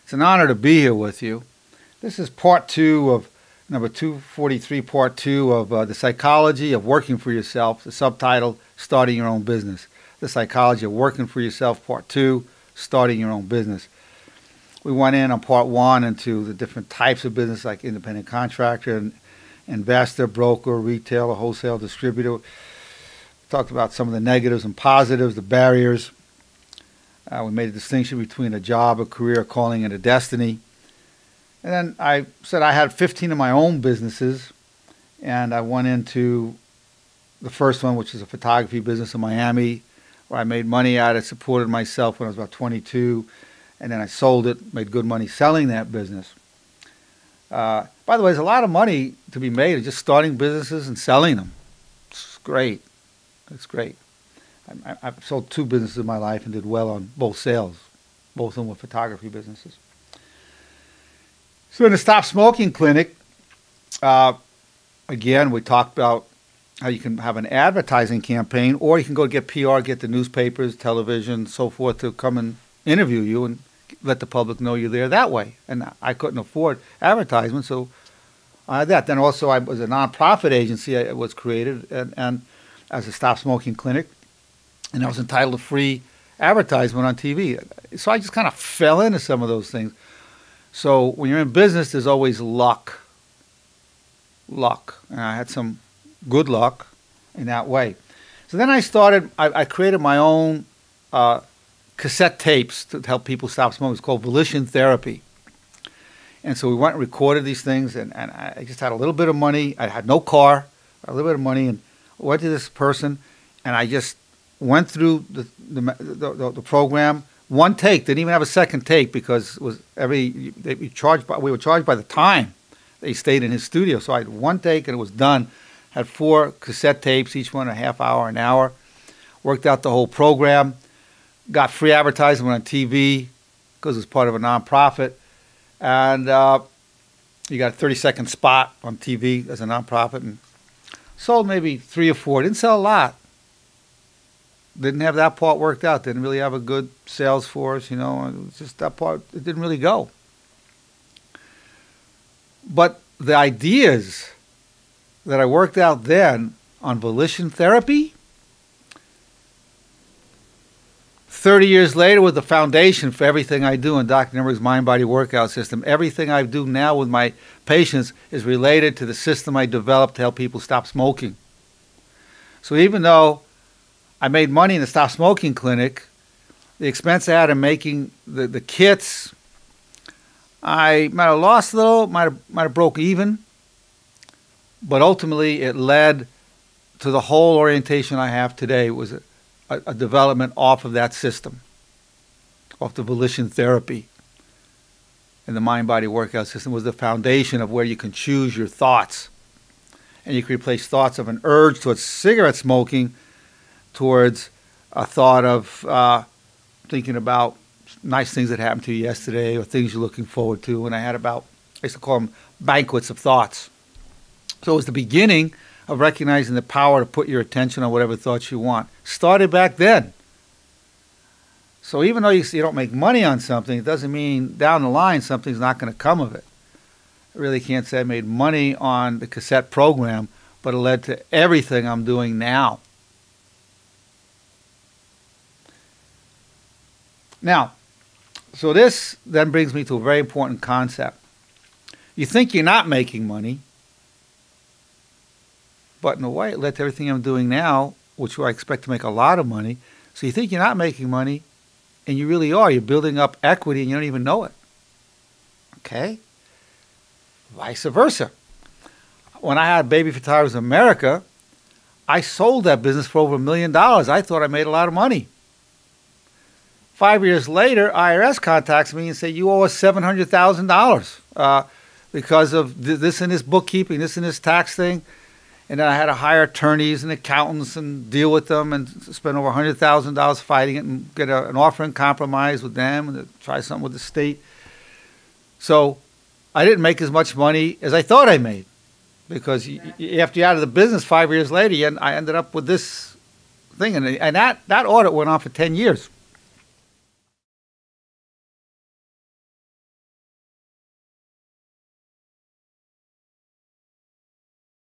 It's an honor to be here with you. This is part two of number 243, part two of The Psychology of Working for Yourself, the subtitle, Starting Your Own Business. The Psychology of Working for Yourself, part two, Starting Your Own Business. We went in on part one into the different types of business like independent contractor, investor, broker, retailer, wholesale, distributor. Talked about some of the negatives and positives, the barriers. We made a distinction between a job, a career, a calling, and a destiny. And then I said I had 15 of my own businesses, and I went into the first one, which is a photography business in Miami, where I made money at it, supported myself when I was about 22, and then I sold it, made good money selling that business. By the way, there's a lot of money to be made just starting businesses and selling them. It's great. It's great. I've sold 2 businesses in my life and did well on both sales. Both of them were photography businesses. So in the Stop Smoking Clinic, again, we talked about how you can have an advertising campaign, or you can go get PR, get the newspapers, television, so forth to come and interview you and let the public know you're there that way. And I couldn't afford advertisement, so I had that. Then also I was a nonprofit agency. It was created and as a Stop Smoking Clinic. And I was entitled to free advertisement on TV. So I just kind of fell into some of those things. So when you're in business, there's always luck. Luck. And I had some good luck in that way. So then I created my own cassette tapes to help people stop smoking. It's called Volition Therapy. And so we went and recorded these things, and I just had a little bit of money. I had no car, a little bit of money, and went to this person, and I just went through the program, one take. Didn't even have a second take because it was we were charged by the time they stayed in his studio. So I had one take and it was done. Had 4 cassette tapes, each one a half hour, an hour. Worked out the whole program. Got free advertisement on TV because it was part of a nonprofit, and you got a 30-second spot on TV as a nonprofit, and sold maybe 3 or 4. Didn't sell a lot. Didn't have that part worked out. Didn't really have a good sales force, you know. It was just that part, it didn't really go. But the ideas that I worked out then on volition therapy, 30 years later with the foundation for everything I do in Dr. Nerenberg's mind-body workout system. Everything I do now with my patients is related to the system I developed to help people stop smoking. So even though I made money in the Stop Smoking Clinic, the expense I had in making the kits, I might have lost a little, might have broke even, but ultimately it led to the whole orientation I have today. It was a development off of that system, off the volition therapy. And the mind-body workout system was the foundation of where you can choose your thoughts. And you can replace thoughts of an urge towards cigarette smoking towards a thought of thinking about nice things that happened to you yesterday or things you're looking forward to. And I used to call them banquets of thoughts. So it was the beginning of recognizing the power to put your attention on whatever thoughts you want. Started back then. So even though you don't make money on something, it doesn't mean down the line something's not going to come of it. I really can't say I made money on the cassette program, but it led to everything I'm doing now. Now, so this then brings me to a very important concept. You think you're not making money, but in a way it led to everything I'm doing now, which I expect to make a lot of money. So you think you're not making money, and you really are. You're building up equity and you don't even know it. Okay? Vice versa. When I had Baby Photographers America, I sold that business for over $1 million. I thought I made a lot of money. 5 years later, IRS contacts me and say, you owe us $700,000 because of this and this bookkeeping, this and this tax thing. And then I had to hire attorneys and accountants and deal with them and spend over $100,000 fighting it and get an offer in compromise with them and try something with the state. So I didn't make as much money as I thought I made because after you're out of the business 5 years later, I ended up with this thing. And that audit went on for 10 years.